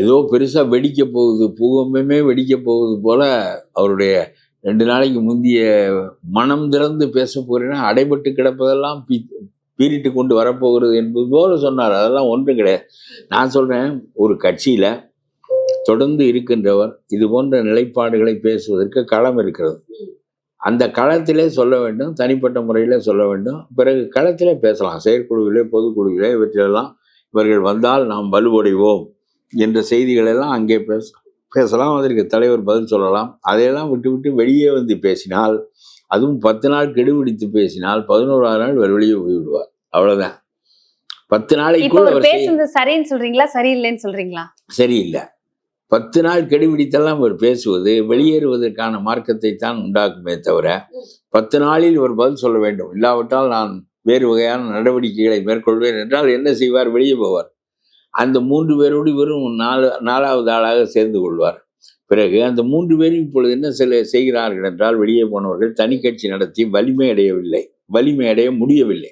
ஏதோ பெருசாக வெடிக்க போகுது, பூகம்பமே வெடிக்க போகுது போல அவருடைய 2 நாளைக்கு முந்திய மனம் திறந்து பேச போகிறேன்னா அடைபட்டு கிடப்பதெல்லாம் பீறிட்டு கொண்டு வரப்போகிறது என்பது போல சொன்னார். அதெல்லாம் ஒன்றும் கிடையாது. நான் சொல்கிறேன், ஒரு கட்சியில் தொடர்ந்து இருக்கின்றவர் இது போன்ற நிலைப்பாடுகளை பேசுவதற்கு களம் இருக்கிறது. அந்த களத்திலே சொல்ல வேண்டும், தனிப்பட்ட முறையில் சொல்ல வேண்டும். பிறகு களத்திலே பேசலாம், செயற்குழுவிலே பொதுக்குழுவிலே இவற்றிலெல்லாம் இவர்கள் வந்தால் நாம் வலுவடைவோம் என்ற செய்திகளெல்லாம் அங்கே பேசலாம். அதற்கு தலைவர் பதில் சொல்லலாம். அதையெல்லாம் விட்டு வெளியே வந்து பேசினால், அதுவும் 10 நாள் கெடுபிடித்து பேசினால் 11ஆவது நாள் வெளியே போய்விடுவார். அவ்வளவுதான். 10 நாளைக்குள் அவர் பேசுறது சரின்னு சொல்றீங்களா, சரியில்லைன்னு சொல்றீங்களா? சரியில்லை. 10 நாள் கெடுபிடித்தெல்லாம் இவர் பேசுவது வெளியேறுவதற்கான மார்க்கத்தை தான் உண்டாக்குமே தவிர 10 நாளில் இவர் பதில் சொல்ல வேண்டும். இல்லாவிட்டால் நான் வேறு வகையான நடவடிக்கைகளை மேற்கொள்வேன் என்றால் என்ன செய்வார்? வெளியே போவார். அந்த 3 பேரோடு இவரும் 4வது ஆளாக சேர்ந்து கொள்வார். பிறகு அந்த 3 பேரும் இப்பொழுது என்ன செய்கிறார்கள் என்றால், வெளியே போனவர்கள் தனி கட்சி நடத்தி வலிமை அடைய முடியவில்லை.